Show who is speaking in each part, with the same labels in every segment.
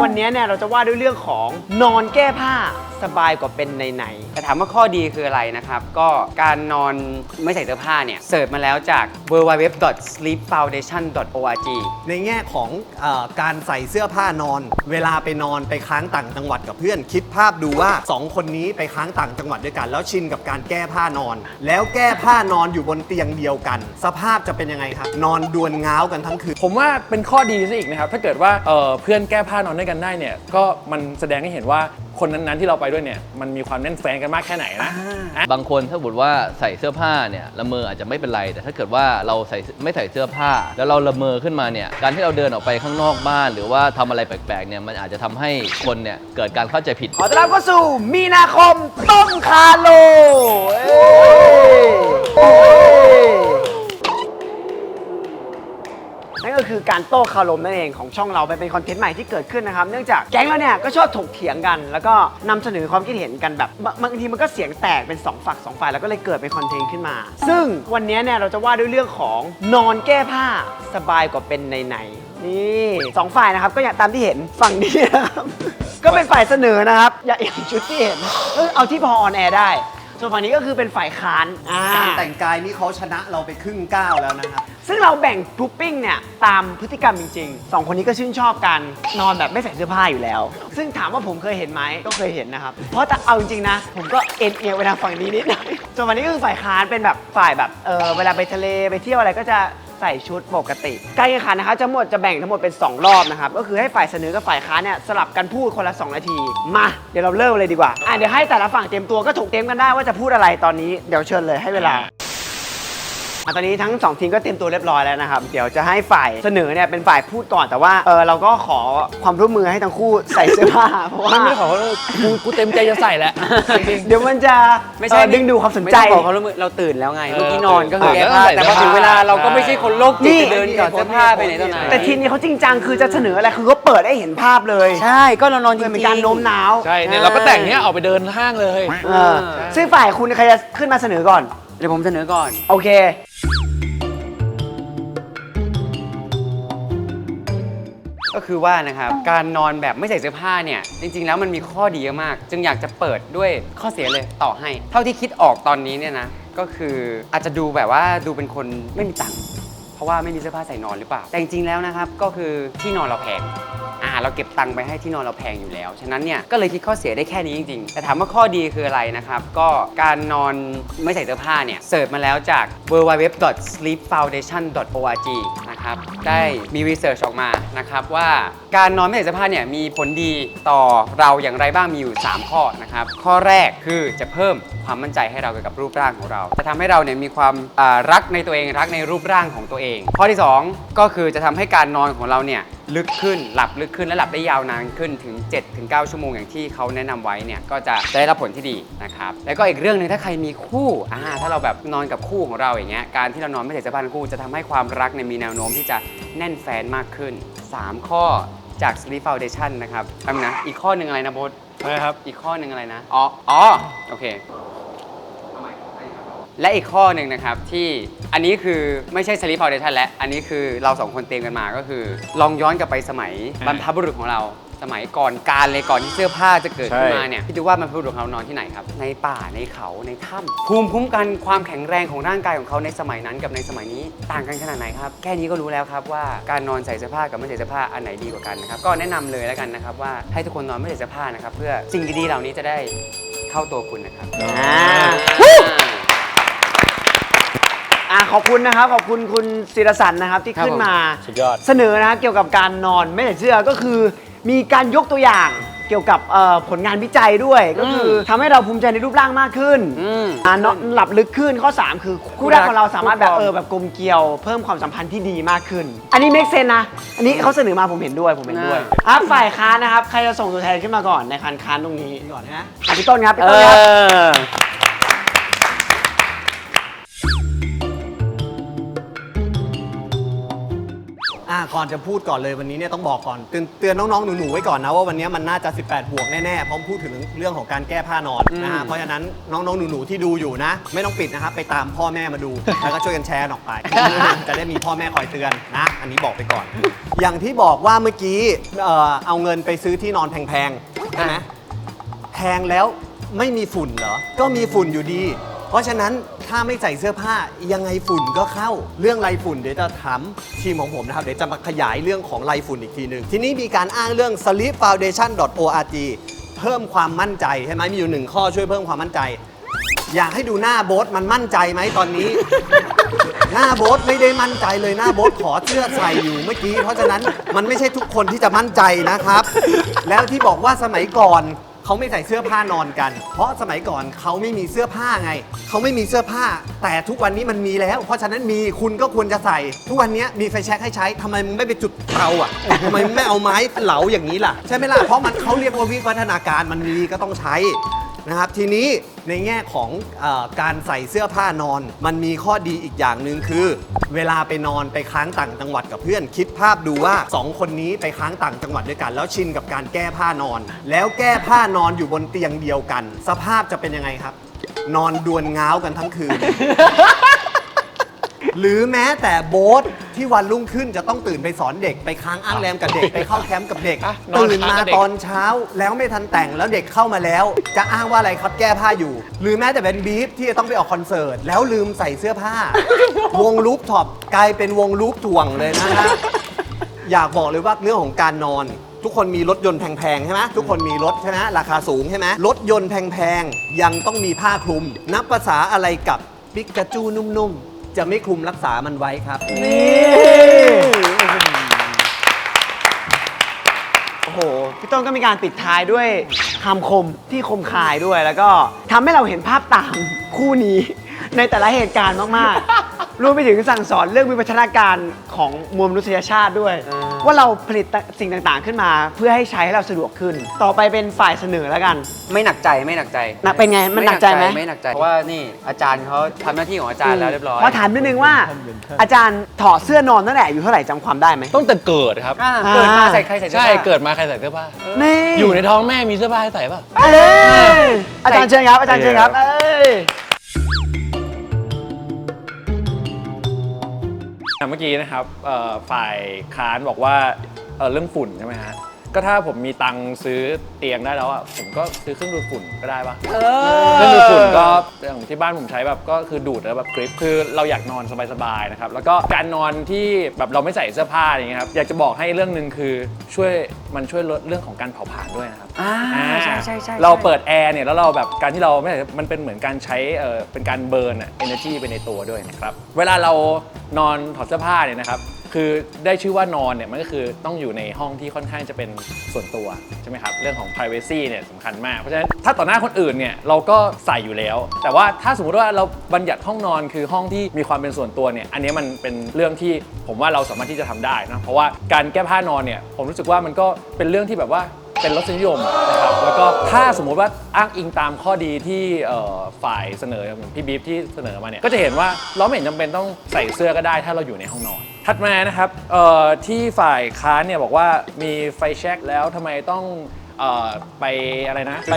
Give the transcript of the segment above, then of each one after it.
Speaker 1: วันนี้เนี่ยเราจะว่าด้วยเรื่องของนอนแก้ผ้าสบายกว่าเป็นไหนๆ
Speaker 2: แต่ถามว่าข้อดีคืออะไรนะครับก็การนอนไม่ใส่เสื้อผ้าเนี่ยเสิร์ชมาแล้วจาก www.sleepfoundation.org
Speaker 3: ในแง่ของการใส่เสื้อผ้านอนเวลาไปนอนไปค้างต่างจังหวัดกับเพื่อนคิดภาพดูว่า2คนนี้ไปค้างต่างจังหวัดด้วยกันแล้วชินกับการแก้ผ้านอน แล้วแก้ผ้านอนอยู่บนเตียงเดียวกันสภาพจะเป็นยังไงครับนอนดวลง้าวกันทั้งคืน
Speaker 4: ผมว่าเป็นข้อดีซะอีกนะครับถ้าเกิดว่าเพื่อนแก้ผ้านอนด้วยกันได้เนี่ยก็มันแสดงให้เห็นว่าคนนั้นๆที่เราไปด้วยเนี่ยมันมีความแน่นแฟนกันมากแค่ไหนนะ
Speaker 5: บางคนถ้าสมมติว่าใส่เสื้อผ้าเนี่ยละเมออาจจะไม่เป็นไรแต่ถ้าเกิดว่าเราไม่ใส่เสื้อผ้า แล้วเราละเมอขึ้นมาเนี่ยการที่เราเดินออกไปข้างนอกบ้านหรือว่าทำอะไรแปลกๆเนี่ยมันอาจจะทำให้คนเนี่ยเกิดการเข้าใจผิด
Speaker 1: ขอต้อนรับเข้าสู่มีนาคมต้มคาโลนั่นก็คือการโต้คารมนั่นเองของช่องเราเป็นคอนเทนต์ใหม่ที่เกิดขึ้นนะครับเนื่องจากแก๊งเราเนี่ยก็ชอบถกเถียงกันแล้วก็นำเสนอความคิดเห็นกันแบบบางทีมันก็เสียงแตกเป็น2 ฝัก 2 ฝ่ายแล้วก็เลยเกิดเป็นคอนเทนต์ขึ้นมา ซึ่งวันนี้เนี่ยเราจะว่าด้วยเรื่องของนอนแก้ผ้าสบายกว่าเป็นไหนๆนี่2 ฝ่ายนะครับก็อย่างตามที่เห็นฝั่งนี้นะครับก็เป็นฝ่ายเสนอนะครับอย่างชุดที่เห็นเอาที่พอออนแอร์ได้ส่วนฝั่งนี้ก็คือเป็นฝ่ายค้าน
Speaker 3: การแต่งกายนี่เขาชนะเราไปครึ่งก้าวแล้วนะครับ
Speaker 1: ซึ่งเราแบ่งกรุ๊ปปิ้งเนี่ยตามพฤติกรรมจริงๆ2 คนนี้ก็ชื่นชอบกันนอนแบบไม่ใส่เสื้อผ้าอยู่แล้วซึ่งถามว่าผมเคยเห็นไหมก็เคยเห็นนะครับเพราะแต่เอาจริงๆนะผมก็เอียงไปทางฝั่งนี้นิดหน่อยส่วนวันนี้ก็คือฝ่ายค้านเป็นแบบฝ่ายแบบเวลาไปทะเลไปเที่ยวอะไรก็จะใส่ชุดปกติการแข่งขันนะคะจะแบ่งทั้งหมดเป็น2 รอบนะครับก็คือให้ฝ่ายเสนอกับฝ่ายค้านเนี่ยสลับกันพูดคนละ2 นาทีมาเดี๋ยวเราเริ่มเลยดีกว่าเดี๋ยวให้แต่ละฝั่งเตรียมตัวก็ถูกเตรียมกันได้ว่าจะพูดอะไรตอนนี้เดี๋ยวเชิญเลยให้เวลาตอนนี้ทั้ง2 ทีมก็เตรียมตัวเรียบร้อยแล้วนะครับเดี๋ยวจะให้ฝ่ายเสนอเนี่ยเป็นฝ่ายพูดก่อนแต่ว่าเราก็ขอความร่วมมือให้ทั้งคู่ใส่เสื้อผ้าเพราะว่า
Speaker 4: ไม่ขอกูเต็มใจจะใส่แหละ
Speaker 1: เดี๋ยวมันจะไม่ใช่ดึงดูความสนใจ
Speaker 2: บอกเขาเราตื่นแล้วไงเมื่อกี้นอนก็คือแก้ผ้าแต่พอถึงเวลาเราก็ไม่ใช่คนโลกจิตจะเดินกับเสื้อผ้าไปไหนตอนไหน
Speaker 1: แต่ทีมนี้เขาจริงจังคือจะเสนออะไรคือเขาเปิดให้เห็นภาพเลย
Speaker 2: ใช่ก็เรานอนจริงๆ
Speaker 1: เป็นการโน้มน้าว
Speaker 4: ใช่เนี่ยเราก็แต่งเนี้ยออกไปเดินห้างเลย
Speaker 1: ซึ่งฝ่ายคุณใครจะขึ้นมาเสนอก่อน
Speaker 2: เดี๋ยวผมเสนอก่อน
Speaker 1: โอเค
Speaker 2: ก็คือว่านะครับการนอนแบบไม่ใส่เสื้อผ้าเนี่ยจริงๆแล้วมันมีข้อดีมากจึงอยากจะเปิดด้วยข้อเสียเลยต่อให้เท่าที่คิดออกตอนนี้เนี่ยนะก็คืออาจจะดูแบบว่าดูเป็นคนไม่มีตังค์เพราะว่าไม่มีเสื้อผ้าใส่นอนหรือเปล่าแต่จริงๆแล้วนะครับก็คือที่นอนเราแพงเราเก็บตังค์ไปให้ที่นอนเราแพงอยู่แล้วฉะนั้นเนี่ยก็เลยคิดข้อเสียได้แค่นี้จริงๆแต่ถามว่าข้อดีคืออะไรนะครับก็การนอนไม่ใส่เสื้อผ้าเนี่ยเสิร์ชมาแล้วจาก www.sleepfoundation.org นะครับได้มีรีเสิร์ชออกมานะครับว่าการนอนไม่ใส่เสื้อผ้าเนี่ยมีผลดีต่อเราอย่างไรบ้างมีอยู่3 ข้อนะครับข้อแรกคือจะเพิ่มความมั่นใจให้เราเกี่ยวกับรูปร่างของเราจะทำให้เราเนี่ยมีความรักในตัวเองรักในรูปร่างของตัวเองข้อที่2ก็คือจะทำให้การนอนของเราเนี่ยลึกขึ้นหลับลึกขึ้นและหลับได้ยาวนานขึ้นถึง 7-9 ชั่วโมงอย่างที่เขาแนะนำไว้เนี่ยก็จะได้รับผลที่ดีนะครับแล้วก็อีกเรื่องหนึ่งถ้าใครมีคู่ถ้าเราแบบนอนกับคู่ของเราอย่างเงี้ยการที่เรานอนไม่ใส่เสื้อผ้าคู่จะทำให้ความรักเนี่ยมีแนวโน้มที่จะแน่นแฟนมากขึ้น3 ข้อจาก Sleep Foundation นะครับนะอีกข้อหนึ่งอะไรนะโบ๊ท
Speaker 4: นะครับ
Speaker 2: อีกข้อหนึ่งอะไรนะโอเคและอีกข้อหนึ่งนะครับที่อันนี้คือไม่ใช่ Sleep Foundation และอันนี้คือเรา2 คนเตรียมกันมาก็คือลองย้อนกลับไปสมัยบรรพบุรุษของเราสมัยก่อนการเลยก่อนที่เสื้อผ้าจะเกิดขึ้นมาเนี่ยพี่ดูว่าบรรพบุรุษของเรานอนที่ไหนครับในป่าในเขาในถ้ำภูมิคุ้มกันความแข็งแรงของร่างกายของเขาในสมัยนั้นกับในสมัยนี้ต่างกันขนาดไหนครับแค่นี้ก็รู้แล้วครับว่าการนอนใส่เสื้อผ้ากับไม่ใส่เสื้อผ้าอันไหนดีกว่ากันนะครับก็แนะนำเลยแล้วกันนะครับว่าให้ทุกคนนอนไม่ใส่เสื้อผ้านะครับเพื่อสิ่งดีๆเหล่านี้จะได้เข้าตัวคุณนะครับ
Speaker 1: ขอบคุณนะครับขอบคุณคุณศิรสันนะครับที่ขึ้นมาเสนอนะครับเกี่ยวกับการนอนไม่ใส่เสื้อก็คือมีการยกตัวอย่างเกี่ยวกับผลงานวิจัยด้วยก็คือทำให้เราภูมิใจในรูปร่างมากขึ้นนอนหลับลึกขึ้นข้อ3คือคู่รักของเราสามารถแบบกลมเกลียวเพิ่มความสัมพันธ์ที่ดีมากขึ้นอันนี้เมคเซนนะอันนี้เขาเสนอมาผมเห็นด้วยฝ่ายค้านนะครับใครจะส่งตัวแทนขึ้นมาก่อนในการค้านตรงนี้ก่อนนะพี่ต้นครับพี่ต้นครับ
Speaker 3: ก่อน อนจะพูดก่อนเลยวันนี้เนี่ยต้องบอกก่อนเตือนน้องๆหนูๆไว้ก่อนนะว่าวันนี้มันน่าจะ18บวกแน่ๆเพราะพูดถึงเรื่องของการแก้ผ้านอนนะฮะเพราะฉะนั้นน้องๆหนูๆที่ดูอยู่นะไม่ต้องปิดนะครับไปตามพ่อแม่มาดู แล้วก็ช่วยกันแชร์ออกไป จะได้มีพ่อแม่คอยเตือนนะอันนี้บอกไปก่อน อย่างที่บอกว่าเมื่อกี้เอาเงินไปซื้อที่นอนแพงๆใช่ไหมแพงแล้วไม่มีฝุ่นเหรอก็มีฝุ่นอยู่ดีเพราะฉะนั้นถ้าไม่ใส่เสื้อผ้ายังไงฝุ่นก็เข้าเรื่องไรฝุ่นเดี๋ยวจะถามทีมของผมนะครับเดี๋ยวจะมาขยายเรื่องของไรฝุ่นอีกทีหนึ่งทีนี้มีการอ้างเรื่อง sleepfoundation.org เพิ่มความมั่นใจใช่ไหมมีอยู่1ข้อช่วยเพิ่มความมั่นใจอยากให้ดูหน้าโบ๊ทมันมั่นใจไหมตอนนี้ หน้าโบ๊ทไม่ได้มั่นใจเลยหน้าโบ๊ทขอเสื้อใส่อยู่เมื่อกี้เพราะฉะนั้นมันไม่ใช่ทุกคนที่จะมั่นใจนะครับ แล้วที่บอกว่าสมัยก่อนเขาไม่ใส่เสื้อผ้านอนกัน เพราะสมัยก่อนเขาไม่มีเสื้อผ้าไงเขาไม่มีเสื้อผ้า แต่ทุกวันนี้มันมีแล้ว เพราะฉะนั้นมีคุณก็ควรจะใส่ ทุกวันนี้มีไฟแช็กให้ใช้ทำไมมึงไม่ไปจุดเตาอ่ะทำไมมึงไม่เอาไม้เหลาอย่างนี้ล่ะใช่ไหมล่ะเพราะมันเขาเรียกว่าวิวัฒนาการมันมีก็ต้องใช้นะครับทีนี้ในแง่ของการใส่เสื้อผ้านอนมันมีข้อดีอีกอย่างหนึ่งคือ เวลาไปนอนไปค้างต่างจังหวัดกับเพื่อนคิดภาพดูว่า2คนนี้ไปค้างต่างจังหวัดด้วยกัน แล้วชินกับการแก้ผ้านอน แล้วแก้ผ้านอนอยู่บนเตียงเดียวกัน สภาพจะเป็นยังไงครับ นอนดวลง้าวกันทั้งคืน หรือแม้แต่โบ๊ทที่วันรุ่งขึ้นจะต้องตื่นไปสอนเด็กไปค้างอ้างแรมกับเด็กไปเข้าแคมป์กับเด็ก ตื่นมาตอนเช้าแล้วไม่ทันแต่งแล้วเด็กเข้ามาแล้ว จะอ้างว่าอะไรครับแก้ผ้าอยู่ หรือแม้แต่เป็นบีฟที่จะต้องไปออกคอนเสิร์ตแล้วลืมใส่เสื้อผ้า วงลูปท็อปกลายเป็นวงลูปถ่วงเลยนะฮะอยากบอกเลยว่าเรื่องของการนอน ทุกคนมีรถยนต์แพงๆใช่ไหมทุกคนมีรถใช่ไหมราคาสูงใช่ไหมรถยนต์แพงๆยังต้องมีผ้าคลุม นับภาษาอะไรกับปิกาจูนุ่มๆจะไม่คลุมรักษามันไว้ครับ
Speaker 1: โอ้โหพี่ต้นก็มีการปิดท้ายด้วยคำคมที่คมคายด้วยแล้วก็ทำให้เราเห็นภาพตามคู่นี้ในแต่ละเหตุการณ์มากๆ รวมไปถึงสั่งสอนเรื่องวิวัฒนาการของมวลมนุษยชาติด้วย ว่าเราผลิตสิ่งต่างๆขึ้นมาเพื่อให้ใช้ให้เราสะดวกขึ้น ต่อไปเป็นฝ่ายเสนอแล้วกัน
Speaker 2: ไม่หนักใจไม่หนักใจ
Speaker 1: เป็นไงมันหนักใจไหม
Speaker 2: ไม่หนักใจเพราะว่านี่อาจารย์เขาทำหน้าที่ของอาจารย์แล้วเรียบร้อย
Speaker 1: ขอถามนิดนึงว่า อาจารย์ถอดเสื้อนอนตั้งแต่อายุเท่าไหร่จำความได้ไหม
Speaker 4: ต้องแต่เกิดครับ
Speaker 2: เกิดมาใส่ใครใส่เสื้อ
Speaker 4: ใช่
Speaker 2: ผ้า
Speaker 4: เกิดมาใครใส่เสื้อผ้า
Speaker 1: นี่
Speaker 4: อยู่ในท้องแม่มีเสื้อผ้าให้ใส่ป่ะ
Speaker 1: เอ้ยอาจารย์เชิญครับอาจารย์เชิญครับเอ้ย
Speaker 4: เมื่อกี้นะครับฝ่ายค้านบอกว่าเรื่องฝุ่นใช่ไหมฮะก็ถ้าผมมีตังค์ซื้อเตียงได้แล้วอ่ะผมก็ซื้อเครื่องดูดฝุ่นก็ได้ปะเครื่องดูดฝุ่นก็อย่างที่บ้านผมใช้แบบก็คือดูดแล้วแบบกริปคือเราอยากนอนสบายๆนะครับแล้วก็การนอนที่แบบเราไม่ใส่เสื้อผ้าอย่างเงี้ยครับอยากจะบอกให้เรื่องหนึ่งคือช่วยลดเรื่องของการเผาผลาญด้วยนะครับ
Speaker 2: ใช่
Speaker 4: เราเปิดแอร์เนี่ยแล้วเราแบบการที่เราไม่ใส่มันเป็นเหมือนการใช้เป็นการเบิร์นenergy ไปในตัวด้วยนะครับเวลาเรานอนถอดเสื้อผ้าเนี่ยนะครับคือได้ชื่อว่านอนเนี่ยมันก็คือต้องอยู่ในห้องที่ค่อนข้างจะเป็นส่วนตัวใช่ไหมครับเรื่องของ privacy เนี่ยสำคัญมากเพราะฉะนั้นถ้าต่อหน้าคนอื่นเนี่ยเราก็ใส่อยู่แล้วแต่ว่าถ้าสมมติว่าเราบัญญัติห้องนอนคือห้องที่มีความเป็นส่วนตัวเนี่ยอันนี้มันเป็นเรื่องที่ผมว่าเราสามารถที่จะทำได้นะเพราะว่าการแก้ผ้านอนเนี่ยผมรู้สึกว่ามันก็เป็นเรื่องที่แบบว่าเป็นรสนิยมนะครับแล้วก็ถ้าสมมุติว่าอ้างอิงตามข้อดีที่ฝ่ายเสนออย่างพี่บีฟที่เสนอมาเนี่ยก็จะเห็นว่าเราไม่เห็นจำเป็นต้องใส่เสื้อก็ได้ถ้าเราอยู่ในห้องนอนถัดมานะครับที่ฝ่ายค้านเนี่ยบอกว่ามีไฟแช็กแล้วทำไมต้องไปอะไรนะไป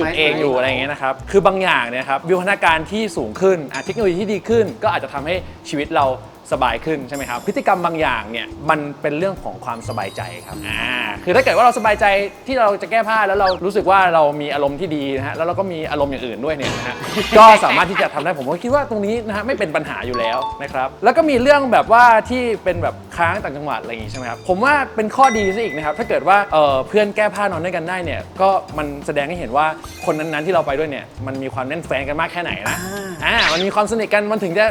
Speaker 4: จุดเองอยู่อะไรอย่างเงี้ยนะครับคือบางอย่างเนี่ยครับวิวัฒนาการที่สูงขึ้นเทคโนโลยีที่ดีขึ้นก็อาจจะทำให้ชีวิตเราสบายขึ้นใช่ไหมครับพฤติกรรมบางอย่างเนี่ยมันเป็นเรื่องของความสบายใจครับคือถ้าเกิดว่าเราสบายใจที่เราจะแก้ผ้าแล้วเรารู้สึกว่าเรามีอารมณ์ที่ดีนะฮะแล้วเราก็มีอารมณ์อย่างอื่นด้วยเนี่ยนะฮะ ก็สามารถที่จะทำได้ผมก็คิดว่าตรงนี้นะฮะไม่เป็นปัญหาอยู่แล้วนะครับแล้วก็มีเรื่องแบบว่าที่เป็นแบบค้างต่างจังหวัดอะไรอย่างงี้ใช่ไหมครับผมว่าเป็นข้อดีซะอีกนะครับถ้าเกิดว่าเพื่อนแก้ผ้านอนด้วยกันได้เนี่ยก็มันแสดงให้เห็นว่าคนนั้นๆที่เราไปด้วยเนี่ยมันมีความแน่นแฟ้งกันมากแค่ไหนนะมันมีความสนิทกันมันถึงจะ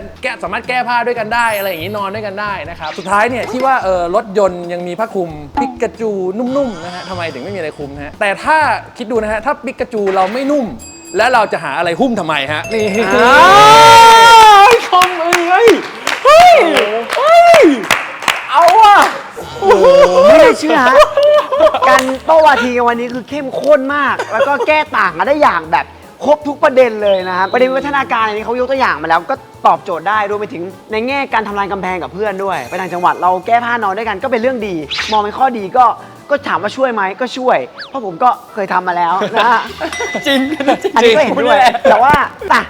Speaker 4: สามารถแก้ผ้าด้วยกันได้อะไรอย่างนี้นอนด้วยกันได้นะครับสุดท้ายเนี่ยที่ว่ารถยนต์ยังมีผ้าคลุมปิกาจูนุ่มๆนะฮะทำไมถึงไม่มีอะไรคลุมฮะแต่ถ้าคิดดูนะฮะถ้าปิกาจูเราไม่นุ่มแล้วเราจะหาอะไรหุ้มทำไมฮะนี่
Speaker 1: คมเลยเอาอ่ะโอ้โหไม่ได้เชื่อฮะการโต้วาทีกันวันนี้คือเข้มข้นมากแล้วก็แก้ต่างกันได้อย่างแบบ ครบทุกประเด็นเลยนะครับประเด็นวิวัฒนาการอันนี้เขายกตัวอย่างมาแล้วก็ตอบโจทย์ได้รวมไปถึงในแง่การทำลายกำแพงกับเพื่อนด้วยไปต่างจังหวัดเราแก้ผ้านอนด้วยกันก็เป็นเรื่องดี มองเป็นข้อดีก็ถามว่าช่วยไหมก็ช่วย เพราะผมก็เคยทำมาแล้วนะฮะ
Speaker 2: จริง
Speaker 1: อันนี้ก็เห็นด้วยแต่ว่า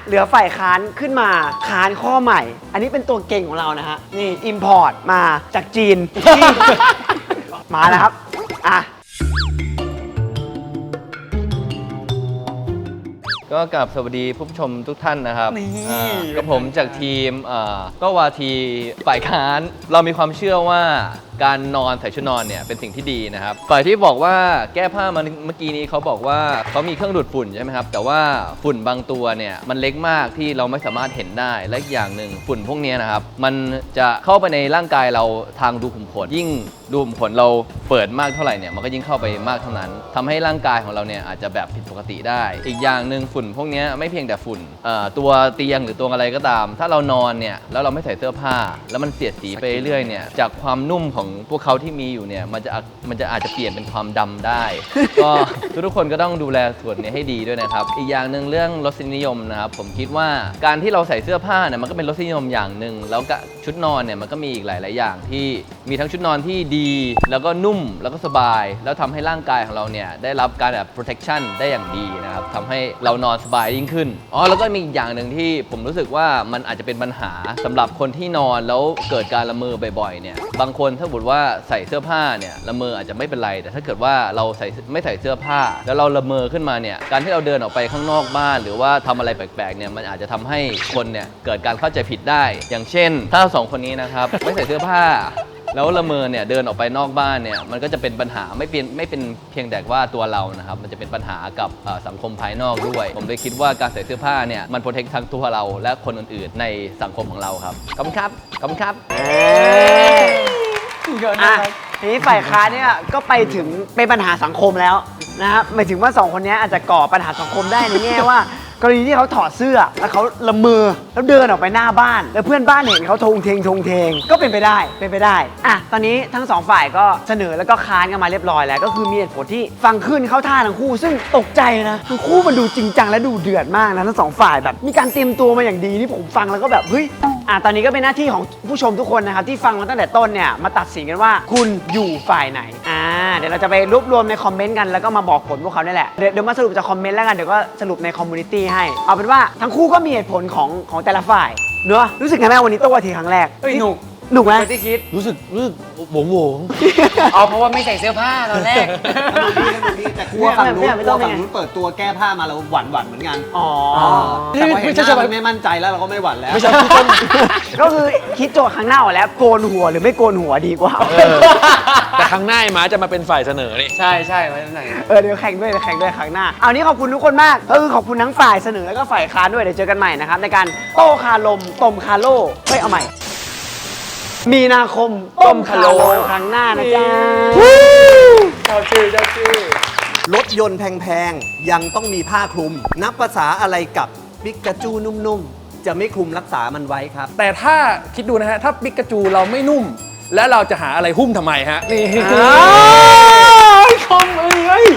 Speaker 1: เหลือฝ่ายค้านขึ้นมาค้านข้อใหม่ อันนี้เป็นตัวเก่งของเรานะฮะนี่ import มาจากจีน มาแล้วครับอ่ะ
Speaker 5: ก็กราบสวัสดีผู้ชมทุกท่านนะครับ
Speaker 2: นี่
Speaker 5: ก็ผมจากทีมก็วาทีฝ่ายค้านเรามีความเชื่อว่าการนอนใส่ชุดนอนเนี่ยเป็นสิ่งที่ดีนะครับฝ่ายที่บอกว่าแก้ผ้ามันเมื่อกี้นี้เขาบอกว่าเขามีเครื่องดูดฝุ่นใช่ไหมครับแต่ว่าฝุ่นบางตัวเนี่ยมันเล็กมากที่เราไม่สามารถเห็นได้และอีกอย่างหนึ่งฝุ่นพวกนี้นะครับมันจะเข้าไปในร่างกายเราทางรูขุมขนยิ่งรูขุมขนเราเปิดมากเท่าไหร่เนี่ยมันก็ยิ่งเข้าไปมากเท่านั้นทำให้ร่างกายของเราเนี่ยอาจจะแบบผิดปกติได้อีกอย่างหนึ่งฝุ่นพวกนี้ไม่เพียงแต่ฝุ่นตัวเตียงหรือตัวอะไรก็ตาม ถ้าเรานอนเนี่ยแล้วเราไม่ใส่เสื้อผ้าแล้วมันเสียดสีไปเรื่อยๆเนี่ยจากความนุ่มของพวกเขาที่มีอยู่เนี่ยมันจะอาจจะเปลี่ยนเป็นความดำได้ ก็ทุกคนก็ต้องดูแลส่วนนี้ให้ดีด้วยนะครับอีกอย่างหนึ่งเรื่องรสนิยมนะครับผมคิดว่าการที่เราใส่เสื้อผ้าเนี่ยมันก็เป็นรสนิยมอย่างหนึ่งแล้วก็ชุดนอนเนี่ยมันก็มีอีกหลายๆอย่างที่มีทั้งชุดนอนที่ดีแล้วก็นุ่มแล้วก็สบายแล้วทำให้ร่างกายของเราเนี่ยได้รับการแบบ protection ได้อย่างดีนะครับทำให้เรานอนสบายยิ่งขึ้นแล้วก็มีอีกอย่างหนึ่งที่ผมรู้สึกว่ามันอาจจะเป็นปัญหาสำหรับคนที่นอนแล้วเกิดการละเมอบ่อยๆเนี่ยบางคนถ้าสมมติว่าใส่เสื้อผ้าเนี่ยละเมออาจจะไม่เป็นไรแต่ถ้าเกิดว่าเราไม่ใส่เสื้อผ้าแล้วเราละเมอขึ้นมาเนี่ยการที่เราเดินออกไปข้างนอกบ้านหรือว่าทำอะไรแปลกๆเนี่ยมันอาจจะทำให้คนเนี่ยเกิดการเข้าใจผิดได้อย่างเช่นถ้าสองคนนี้นะครับไม่ใส่เสื้อผ้าแล้วละเมอเนี่ยเดินออกไปนอกบ้านเนี่ยมันก็จะเป็นปัญหาไม่เป็นเพียงแต่ว่าตัวเรานะครับมันจะเป็นปัญหากับสังคมภายนอกด้วยผมเลยคิดว่าการใส่เสื้อผ้าเนี่ยมันโปรเทคทั้งตัวเราและคนอื่นๆในสังคมของเราครับขอบคุณครับขอบคุณครับ
Speaker 1: ทีนี้ฝ่ายค้านเนี่ยก็ไปถึงเป็นปัญหาสังคมแล้วนะครับหมายถึงว่าสองคนนี้อาจจะก่อปัญหาสังคมได้ในแง่ว่ากรณีที่เขาถอดเสื้อแล้วเขาละเมอแล้วเดินออกไปหน้าบ้านแล้วเพื่อนบ้านเห็นเขาทงเทงก็เป็นไปได้ตอนนี้ทั้งสองฝ่ายก็เสนอแล้วก็ค้านกันมาเรียบร้อยแล้วก็คือมีเหตุผลที่ฟังขึ้นเข้าท่าทั้งคู่ซึ่งตกใจนะทั้งคู่มันดูจริงจังและดูเดือดมากนะทั้งสองฝ่ายแบบมีการเตรียมตัวมาอย่างดีนี่ผมฟังแล้วก็แบบเฮ้ยตอนนี้ก็เป็นหน้าที่ของผู้ชมทุกคนนะครับที่ฟังมาตั้งแต่ต้นเนี่ยมาตัดสินกันว่าคุณอยู่ฝ่ายไหนเดี๋ยวเราจะไปรวบรวมในคอมเมนต์กันแล้วก็มาบอกผลพวกเขานี่แหละเดี๋ยวมาสรุปจากคอมเมนต์แล้วกันเดี๋ยวก็สรุปในคอมมูนิตี้ให้เอาเป็นว่าทั้งคู่ก็มีเหตุผลของแต่ละฝ่ายเนอะรู้สึกไงบ้างวันนี้โต้วาทีครั้งแรกหนุกไหม
Speaker 2: ที่คิด
Speaker 4: รู้สึกโหง
Speaker 2: เพราะว่าไม่ใส่เสื้อผ้าตอนแรก
Speaker 3: แต่กลัวฝั่งนู้นเปิดตัวแก้ผ้ามาเราหวั่นเหมือนกัน แต่พอเห็นหน้าไม่มั่นใจแล้วเราก็ไม่หวั่นแล้ว
Speaker 4: ไม่ใช่พี่ต้น
Speaker 1: ก็คือคิดโจทย์ครั้งหน้าออกแล้วโกนหัวหรือไม่โกนหัวดีกว่า
Speaker 4: แต่ครั้งหน้าไอ้ม้าจะมาเป็นฝ่ายเสนอนี่
Speaker 2: ใช่ไว้ตรงไหน
Speaker 1: เดี๋ยวแข่งด้วยครั้งหน้าเอานี้ขอบคุณทุกคนมากก็คือขอบคุณทั้งฝ่ายเสนอแล้วก็ฝ่ายค้านด้วยเดี๋ยวเจอกันใหม่นะครับในการโต้คาลมต้มคาโล่เอาใหม่มีนาคมต้มคาโลครั้งหน้านะจ๊ะ
Speaker 4: เจ้าชื่อ
Speaker 3: รถยนต์แพงๆ ยังต้องมีผ้าคลุม นับภาษาอะไรกับปิกาจูนุ่มๆ จะไม่คลุมรักษามันไว้ครับ
Speaker 4: แต่ถ้าคิดดูนะฮะ ถ้าปิกาจูเราไม่นุ่ม แล้วเราจะหาอะไรหุ้มทำไมฮะ นี่คอมเอ้ย